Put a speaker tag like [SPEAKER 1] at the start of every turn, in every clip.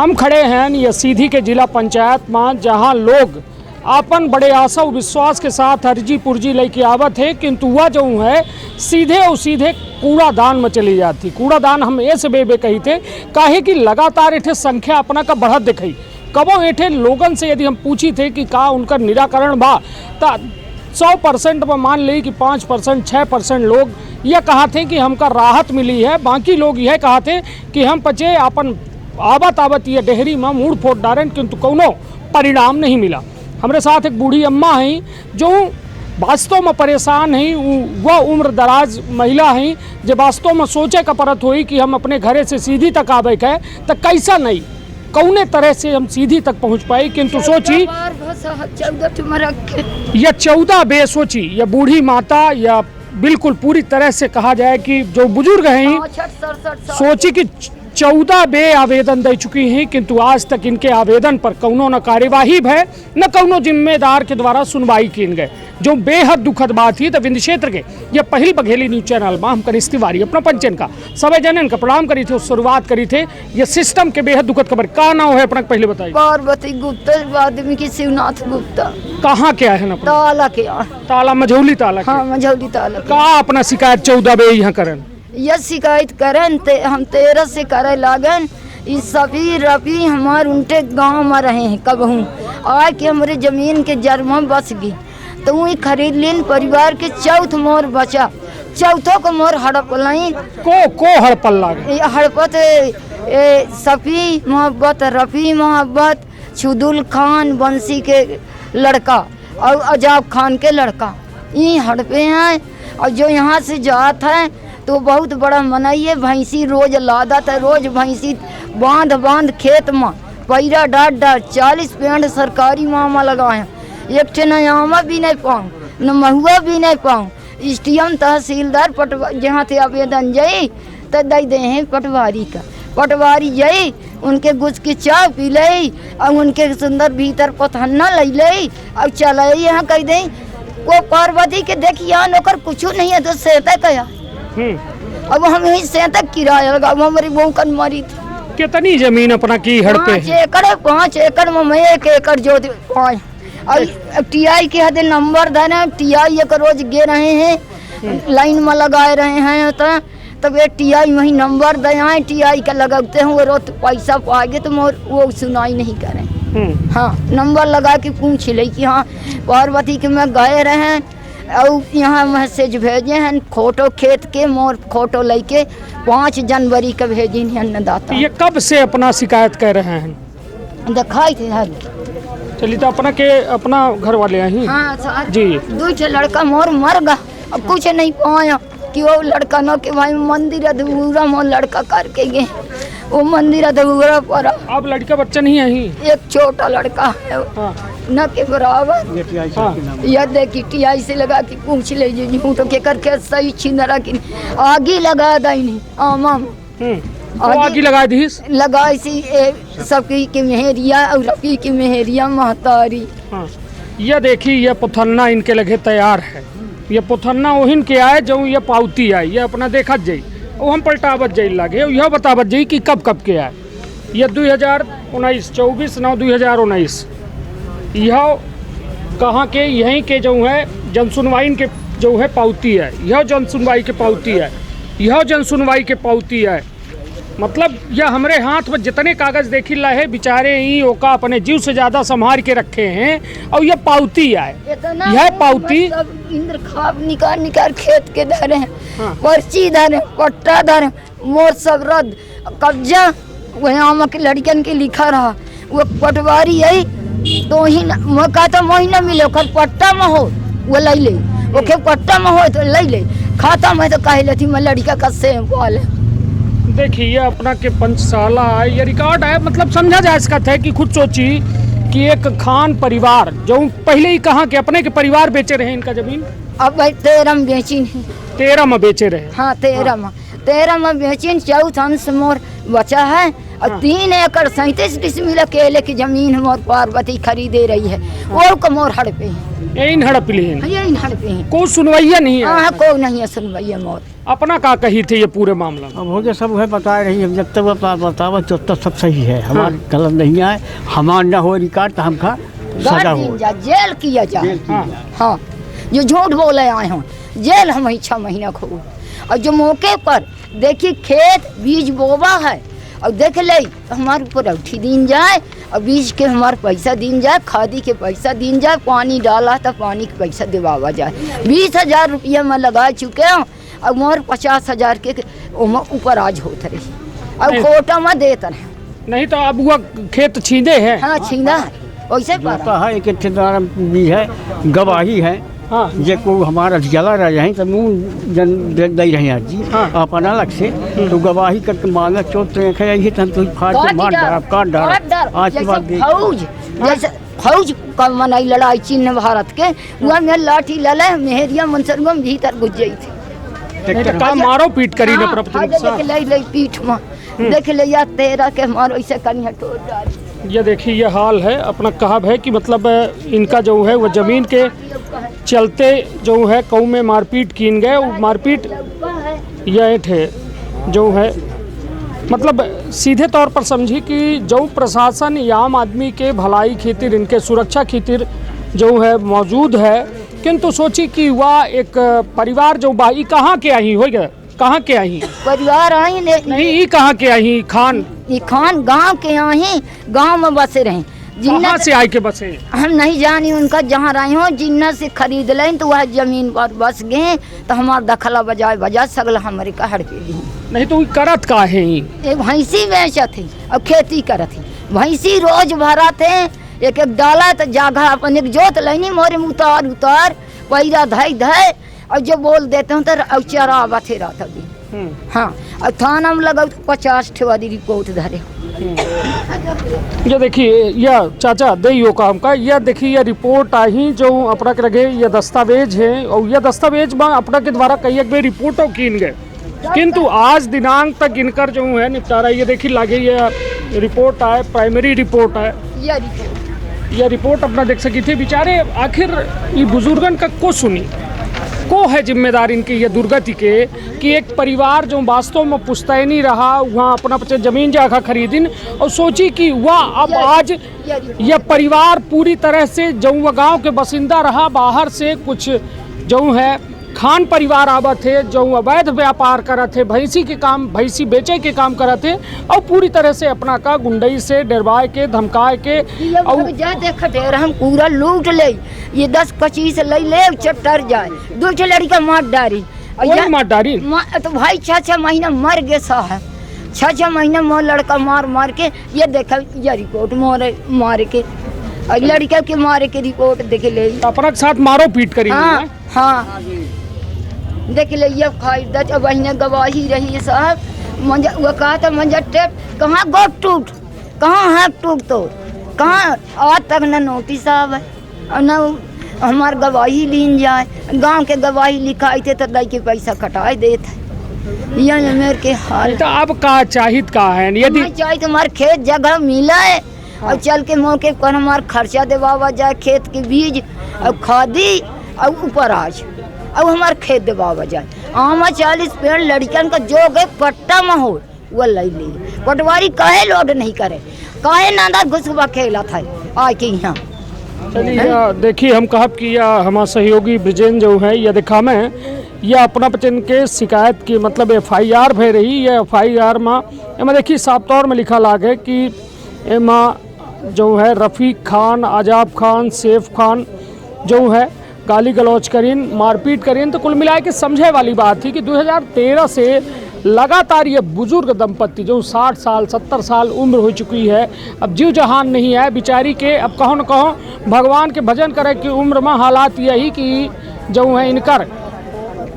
[SPEAKER 1] हम खड़े हैं ये सीधी के जिला पंचायत में, जहां लोग अपन बड़े आशा और विश्वास के साथ अर्जी पुर्जी लेके आवत है, किंतु वह जो है सीधे और सीधे कूड़ादान में चली जाती। कूड़ादान हम ऐसे बेबे कही थे काहे कि लगातार इठे संख्या अपना का बढ़त दिखाई। कबो एठे लोगन से यदि हम पूछी थे कि का उनका निराकरण बा, तो 100% में मान ली कि 5% 6% लोग यह कहा थे कि हमका राहत मिली है। बाकी लोग यह कहा थे कि हम पचे अपन आवत ये डेहरी में मूड फोड़ डारें, किंतु कोनो परिणाम नहीं मिला। हमारे साथ एक बूढ़ी अम्मा हैं जो वास्तव में परेशान हैं। वह उम्र दराज महिला हैं जो वास्तव में सोचे का परत हुई कि हम अपने घरे से सीधी तक आवे के तो कैसा नहीं कौने तरह से हम सीधी तक पहुंच पाए, किंतु सोची यह 14 बे सोची यह बूढ़ी माता या बिल्कुल पूरी तरह से कहा जाए कि जो बुजुर्ग हैं सोची कि 14 बे आवेदन दे चुकी हैं, किंतु आज तक इनके आवेदन पर कौनो न कार्यवाही है न कौनो जिम्मेदार के द्वारा सुनवाई की गए, जो बेहद दुखद बात थी। तो विंध्य क्षेत्र के यह पहली बघेली न्यूज चैनल में हम कनिष्ठ तिवारी अपना पंचन का सभी जनन का प्रणाम करी थे, शुरुआत करी थे ये सिस्टम के बेहद दुखद खबर। का नाम है अपना पहले बताइए?
[SPEAKER 2] पार्वती गुप्ता, आदमी की शिवनाथ गुप्ता।
[SPEAKER 1] कहाँ क्या है ना?
[SPEAKER 2] ताला के
[SPEAKER 1] ताला मझौली ताला।
[SPEAKER 2] हाँ मझौली ताला।
[SPEAKER 1] का अपना शिकायत 14 बे यहाँ करन?
[SPEAKER 2] यह शिकायत करन ते हम 13 से करे लागन। इस सभी रफी हमार उनके गांव में रहे हैं कबहू आए कि हमारे जमीन के जरमा बस गई तो वही खरीद लीन। परिवार के चौथ मोर बचा, चौथों को मोर हड़प लाई।
[SPEAKER 1] को हड़पल लागे?
[SPEAKER 2] हड़पत सफी मोहब्बत, रफ़ी मोहब्बत, छुदुल खान बंसी के लड़का और अजाब खान के लड़का ये हड़पे हैं। और जो यहाँ से जात है तो बहुत बड़ा मनाई है। भैंसी रोज लादत है, रोज भैंसी बांध बांध खेत में पैरा डाट 40 पेड़ सरकारी मामा लगाए। एक ठे नयामा भी नहीं पाऊँ न महुआ भी नहीं पाऊँ। स्टीएम तहसीलदार जहाँ थे आवेदन जाई तो दे दे हैं पटवारी का। पटवारी जाई उनके गुज की चाय पी ले और उनके सुंदर भीतर पथन्ना ले ले और चले यहाँ कह दे वो पार्वती के देखिए नौकर कुछ नहीं है तो सहता कया। अब हम यही सहता किराया लगा हमारी बहू कन मारी थी।
[SPEAKER 1] कितनी जमीन अपना की हड़पे?
[SPEAKER 2] 5 एकड़ में मैं 1 एकड़ जो 5 और टीआई के हद नंबर देना। टीआई एक रोज गे रहे हैं लाइन में लगाए रहे हैं तब ये टीआई वही नंबर दे आए। टीआई का लगाते हैं वो रोज पैसा पाएंगे तो वो सुनाई नहीं करें। हाँ नंबर लगा के पूछ ले कि हाँ पार्वती के मैं गए रहे और यहाँ मैसेज भेजे हैं फोटो खेत के मोर फोटो लेके 5 जनवरी का भेजी अन्नदाता।
[SPEAKER 1] ये कब से अपना शिकायत कर रहे हैं?
[SPEAKER 2] दिखाई थे हर
[SPEAKER 1] चलिए तो अपना घर वाले हैं।
[SPEAKER 2] हाँ
[SPEAKER 1] जी
[SPEAKER 2] 2 लड़का मोर मर गया। अब कुछ नहीं पाया कि वो लड़का न कि भाई मंदिर अधूरा मोर लड़का करके गए वो मंदिर अधूरा पर।
[SPEAKER 1] अब लड़का बच्चा नहीं है?
[SPEAKER 2] एक छोटा लड़का है न के बराबर। यह देखी टीआई से लगा कि पूछ ले तो के करके सही छिंदरा की आगे लगा दी नहीं आमाम
[SPEAKER 1] आगे लगा दी
[SPEAKER 2] लगाई सी सबकी की मेहरिया और रफी की मेहरिया महतारी।
[SPEAKER 1] यह देखी यह पुथन्ना इनके लगे तैयार है। ये पुथन्ना ओहिन के आए जो ये पावती आए ये अपना देखा जाई वो हम पलटावत जाई लगे यह बतावत जाई कि कब के आए। यह 2019 24/9/2019 यह कहाँ के यहीं के जो है जनसुनवाई के जो है पावती है। यह जनसुनवाई के पावती है, यह जनसुनवाई के पावती है। मतलब यह हमारे हाथ में जितने कागज देखी ला है बेचारे ही ओका अपने जीव से ज्यादा संभाल के रखे हैं। और यह पावती है, यह पावती
[SPEAKER 2] इंद्र खाब निकाल खेत के धरे हैं। पर्ची धरे पट्टा धरे मोर सब रद्द कब्जा वहाँ के लड़कियन के लिखा रहा। वो पटवारी है तो ही कहता महीना मिले पट्टा में हो वो ले ले ओके पट्टा में हो तो ले ले खाता में तो कहे लेती मैं लड़का का से बोले।
[SPEAKER 1] देखिए अपना के पंचशाला है ये रिकॉर्ड है। मतलब समझा जा सकता है कि खुद सोची कि एक खान परिवार जो पहले ही कहा कि अपने के परिवार बेचे रहे इनका जमीन।
[SPEAKER 2] अब भाई 13 में बेची नहीं
[SPEAKER 1] 13 में बेचे रहे।
[SPEAKER 2] हाँ 13 में बेची 4 अंश मोर बचा है और 3 एकड़ 37 डिसमिल अकेले की जमीन मोर पार्वती खरीदे रही है, वो कमोर हड़पे हैं,
[SPEAKER 1] यही हड़प लिए हैं,
[SPEAKER 2] यही हड़पे हैं,
[SPEAKER 1] कोई सुनवाइया नहीं है।
[SPEAKER 2] हाँ को नहीं है सुनवाइया मोर।
[SPEAKER 1] अपना का कही थे ये पूरे मामला में?
[SPEAKER 3] अब हो गया सब है बता रही है, जब तक वो बतावा तब तक सब सही है, हमारे गलत नहीं है, हमार न हो रिकॉर्ड तो हमका सजा हो,
[SPEAKER 2] जेल किया जाए। हाँ जो झूठ बोले आए हों जेल हम 6 महीना खो। और जो मौके पर देखिए खेत बीज बोवा है और देख ले हमारे ऊपर उठी दीन जाए और बीज के हमारे पैसा दीन जाए, खादी के पैसा दीन जाए, पानी डाला तो पानी के पैसा दिवावा जाए। 20,000 रुपया मैं लगा चुके हूँ और मोर 50,000 के ऊपर आज होते रही और कोटा में देते रहे।
[SPEAKER 1] नहीं तो अब वो खेत छींदे हैं।
[SPEAKER 2] हाँ छींदा है वैसे
[SPEAKER 3] होता है, एक ठेकेदार भी है, गवाही है।
[SPEAKER 1] हाँ
[SPEAKER 3] जे को हमारा जला रहे हैं तो मुँह जन दे रहे हैं जी।
[SPEAKER 1] हाँ।
[SPEAKER 3] अपन अलग से तो गवाही करके मांगा चोट रखे यही तो हम तो फाड़ के मार डाल काट डाल। आज के बाद
[SPEAKER 2] फौज जैसे फौज का मनाई लड़ाई चीन भारत के वहाँ में लाठी लले मेहरिया मनसरगो में भीतर घुस गई थी।
[SPEAKER 1] तो का मारो पीट करी न प्रभु
[SPEAKER 2] देख ले पीठ में देख ले या तेरा के मारो ऐसे कन्या टोड़ डाल।
[SPEAKER 1] ये देखिए ये हाल है अपना कहाब है कि मतलब इनका जो है वो ज़मीन के चलते जो है कऊ में मारपीट कीन गए। वो मारपीट यह है जो है मतलब सीधे तौर पर समझी कि जो प्रशासन या आम आदमी के भलाई खातिर इनके सुरक्षा खातिर जो है मौजूद है, किंतु सोची कि वह एक परिवार जो बाई कहाँ के आई हो गया, कहाँ के आई
[SPEAKER 2] परिवार आई
[SPEAKER 1] नहीं ये कहाँ के आई खान
[SPEAKER 2] गांव के आई, गांव में बसे रहे।
[SPEAKER 1] कहाँ से आए के बसे
[SPEAKER 2] हम नहीं जानी उनका, जहाँ रहे हो जिन्ना से खरीद लें तो वह जमीन पर बस गए तो हमार दखला बजा सगला हमारे का हड़पे दी।
[SPEAKER 1] नहीं तो करत का है
[SPEAKER 2] एक भैंसी बेचा थी और खेती करत थी, भैंसी रोज भरा थे, एक एक डाला तो जागा अपन एक जोत लेनी मोरे में उतार पैरा धय और जो बोल देते हो तो चरा बथे रहा था। हाँ और थाना में लगा 50 ठेवादी रिपोर्ट धरे।
[SPEAKER 1] ये देखिए यह चाचा देइयो काम का यह देखिए यह रिपोर्ट आई जो अपना के लगे यह दस्तावेज है और यह दस्तावेज में अपना के द्वारा कई एक रिपोर्टों कीन गए, किंतु आज दिनांक तक इनकर जो है निपटारा। ये देखिए लागे यह रिपोर्ट आए, प्राइमरी रिपोर्ट है, यह रिपोर्ट अपना देख सकी थे। बेचारे आखिर ये बुजुर्गन का को सुनी को है जिम्मेदार इनकी ये दुर्गति के कि एक परिवार जो वास्तव में पुश्तैनी रहा वहाँ अपना बच्चे जमीन जगह खरीदिन और सोची कि वह अब आज यह परिवार पूरी तरह से जो वह गाँव के बसिंदा रहा, बाहर से कुछ जो है खान परिवार आवा थे जो अवैध व्यापार करा थे, भैंसी बेचे के काम करा थे और पूरी तरह से अपना का गुंडई से डरवाए के धमकाए के और
[SPEAKER 2] खटेर हम पूरा लूट ले, ये 10-25 ले चट्टर जाए, 2 लड़का मार डारी तो भाई 6 महीना मर गए साहब, 6 महीना मोर लड़का मार के ये देखा ये रिपोर्ट मारे के लड़का के मारे के रिपोर्ट देख ले
[SPEAKER 1] अपना साथ मारो पीट करी।
[SPEAKER 2] हाँ देख ले ये खाइदा बहने गवाही रही साहब, वो कहा था मंजा टेप कहाँ गोट टूट कहाँ हाथ टूट तो कहाँ आज तक न नोटिस आव है और न हमार गवाही लीन जाए। गांव के गवाही लिखाई थे तो दई के पैसा कटाए देते। ये मेरे के हाल
[SPEAKER 1] तो अब का चाहित का है यदि
[SPEAKER 2] चाहिए तुम्हारे खेत जगह मिला है और चल के मौके पर हमारा खर्चा देवा जाए, खेत के बीज और खादी और ऊपर आज अब हमारे खेत देवा जाए। आम 40 पेड़ लड़कन का जो गए पट्टा में हो वो ले पटवारी काहे लोड नहीं करे, काहे नादा घुसवा खेला था आके यहाँ।
[SPEAKER 1] चलिए देखिए हम कहब कि यह हमारा सहयोगी ब्रिजेन जो है यह देखा में यह अपना बच्चन के शिकायत की मतलब FIR भे रही। यह FIR में देखिए साफ तौर में लिखा लागे कि एमा जो है रफ़ीक खान, आजाब खान, सैफ खान जो है गाली गलौज करीन, मारपीट करीन। तो कुल मिला के समझे वाली बात थी कि 2013 से लगातार ये बुजुर्ग दंपत्ति जो 60 साल 70 साल उम्र हो चुकी है, अब जीव जहान नहीं है बेचारी के, अब कहो न कहो भगवान के भजन करे कि उम्र में हालात यही कि जो है इनकर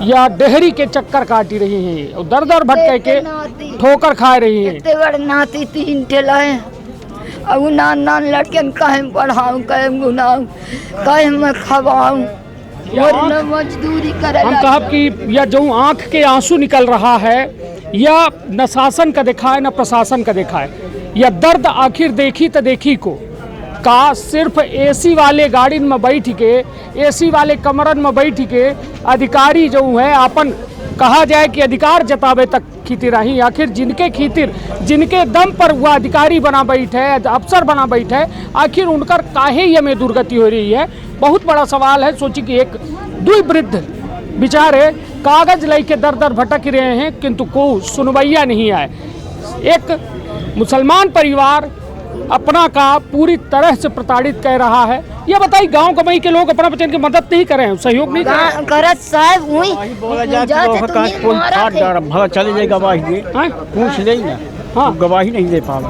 [SPEAKER 1] या डेहरी के चक्कर काटी रही हैं और दर भटके के ठोकर खा रही हैं।
[SPEAKER 2] नाती 3 ठेलाए अब नान लड़कन कहे पढ़ाऊँ कहे गुनाऊँ कहे मैं खवाऊँ मजदूरी करे।
[SPEAKER 1] हम कहब कि या जो आँख के आंसू निकल रहा है या न शासन का देखा है न प्रशासन का देखा है। यह दर्द आखिर देखी तो देखी को का सिर्फ एसी वाले गाड़ी में बैठ के, एसी वाले कमरन में बैठ के अधिकारी जो है अपन कहा जाए कि अधिकार जतावे तक खीतिर रही। आखिर जिनके खीतिर, जिनके दम पर वह अधिकारी बना बैठे, अफसर बना बैठे, आखिर उनकर काहे ये में दुर्गति हो रही है, बहुत बड़ा सवाल है। सोची कि एक दुई वृद्ध बेचारे कागज लेके दर दर भटक रहे हैं, किंतु कोई सुनवैया नहीं आए। एक मुसलमान परिवार अपना का पूरी तरह से प्रताड़ित कर रहा है। ये बताइए, गांव कमाई के लोग अपना बच्चन की मदद नहीं कर रहे हैं, सहयोग नहीं कर रहे हैं?
[SPEAKER 2] करत साहब वही
[SPEAKER 3] बोला जाता है भला चले जाए गवाही दे, पूछ ले ना। हाँ, गवाही नहीं दे पाओ।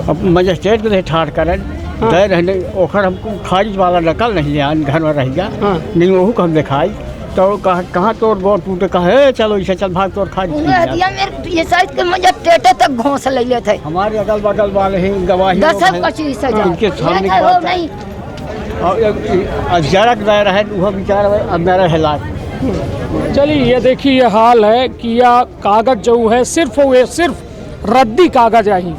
[SPEAKER 3] अब मजिस्ट्रेट को ठाठ करें दे रहने ओखर हमको खारिज वाला नकल नहीं लिया, घर में रह गया नहीं, वहू को हम दिखाई तो कहाँ तोड़ गोर टूटे, कहे चलो इसे चल भाग तोड़ खारिज
[SPEAKER 2] ये साइड के मजिस्ट्रेट तक घोंस ले लेते थे।
[SPEAKER 3] हमारे अगल बगल वाले हैं गवाही
[SPEAKER 2] 10-25
[SPEAKER 3] इनके सामने की बात
[SPEAKER 2] नहीं
[SPEAKER 3] और जरक दे रहे वो बेचारा अब मेरा हिला।
[SPEAKER 1] चलिए ये देखिए, ये हाल है कि यह कागज जो है सिर्फ रद्दी कागज आई,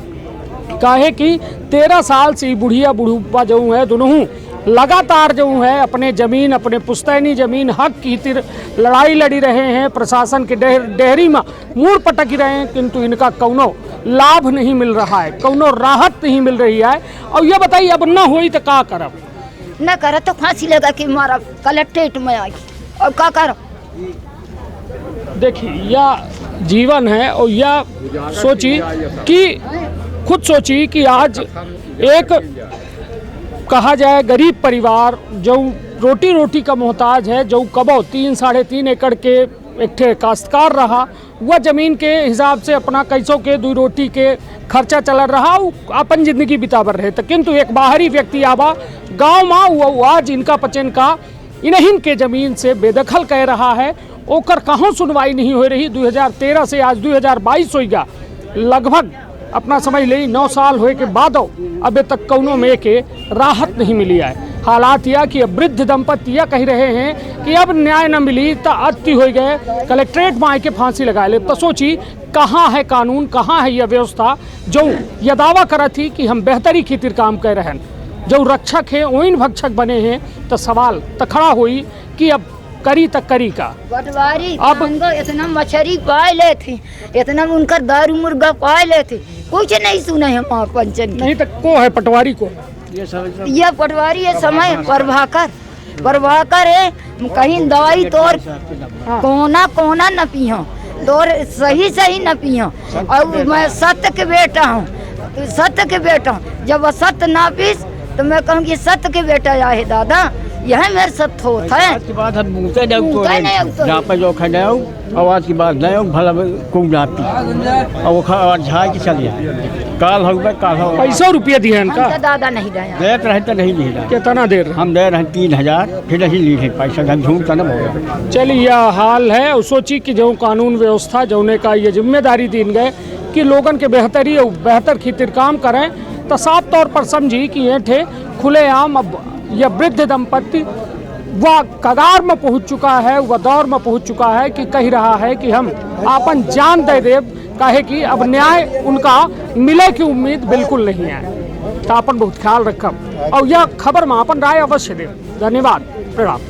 [SPEAKER 1] काहे कि 13 साल से बुढ़िया बुढ़ूपा जो है दोनों लगातार जो है अपने ज़मीन, अपने पुश्तैनी ज़मीन हक की तिर लड़ाई लड़ी रहे हैं, प्रशासन के डेहरी में मुड़ पटक रहे हैं, किंतु इनका कौनो लाभ नहीं मिल रहा है, कौनो राहत नहीं मिल रही है। और ये बताइए, अब न हुई तो क्या करब?
[SPEAKER 2] न कर तो फांसी लगा के मारा, कलेक्ट्रेट में आई और क्या करो?
[SPEAKER 1] देखिए यह जीवन है। और यह सोची कि खुद सोची कि आज एक कहा जाए गरीब परिवार जो रोटी का मोहताज है, जो कबो 3-3.5 एकड़ के एक ठे काश्तकार रहा, वह ज़मीन के हिसाब से अपना कैसों के 2 रोटी के खर्चा चल रहा, अपन जिंदगी बितावर रहे। तो किंतु एक बाहरी व्यक्ति आवा गांव में वो आज इनका पचन का इन्हीं के ज़मीन से बेदखल कह रहा है, ओकर कहाँ सुनवाई नहीं हो रही। 2013 से आज 2022 हो गया, लगभग अपना समझ ली 9 साल होए के बाद अबे तक कौनों में के राहत नहीं मिली है। हालात यह कि वृद्ध दंपति यह कह रहे हैं कि अब न्याय न मिली तो अति हो गए, कलेक्ट्रेट में आके फांसी लगा ले। तो सोची कहाँ है कानून, कहाँ है यह व्यवस्था जो यह दावा करा थी कि हम बेहतरी खातिर काम कर रहे हैं, जो रक्षक है वही भक्षक बने हैं। तो सवाल तो खड़ा हुई कि अब करी तक करी का
[SPEAKER 2] पटवारी अब इतना मछली पाए ले थी, इतना उनका दारू मुर्गा पाए ले थे, कुछ नहीं सुने हम पंचन
[SPEAKER 1] नहीं तो को है पटवारी को?
[SPEAKER 2] ये पटवारी है समय प्रभाकर है, कहीं दवाई तोड़ कोना न पियो, तोड़ सही न पियो। और मैं सत्य के बेटा हूँ, जब वह सत्य ना पीस तो मैं कहूँगी सत्य के बेटा आए दादा, यह मेरे सत्य होता है।
[SPEAKER 3] की बात हम मुँहते जहाँ पर जो खड़े हो आवाज़ की बात नहीं हो, भला कुम जाती और वो झाड़ के चल जाए। काल हो
[SPEAKER 1] पैसा रुपया दिया इनका
[SPEAKER 2] दादा नहीं दिया,
[SPEAKER 3] देते रहे तो नहीं दिया।
[SPEAKER 1] कितना देर
[SPEAKER 3] हम दे रहे 3000, फिर नहीं ली है पैसा, हम झूठ न बोल।
[SPEAKER 1] चलिए यह हाल है। और सोची कि जो कानून व्यवस्था जोने का ये जिम्मेदारी दी गए कि लोगन के बेहतरी और बेहतर खातिर काम करें, तो साफ तौर पर समझी कि ये थे खुलेआम अब यह वृद्ध दंपति वह कगार में पहुंच चुका है, वह दौर में पहुंच चुका है कि कह रहा है कि हम अपन जान दे देव, कहे कि अब न्याय उनका मिले की उम्मीद बिल्कुल नहीं है। तो अपन बहुत ख्याल रखब और यह खबर में अपन राय अवश्य देव। धन्यवाद, प्रणाम।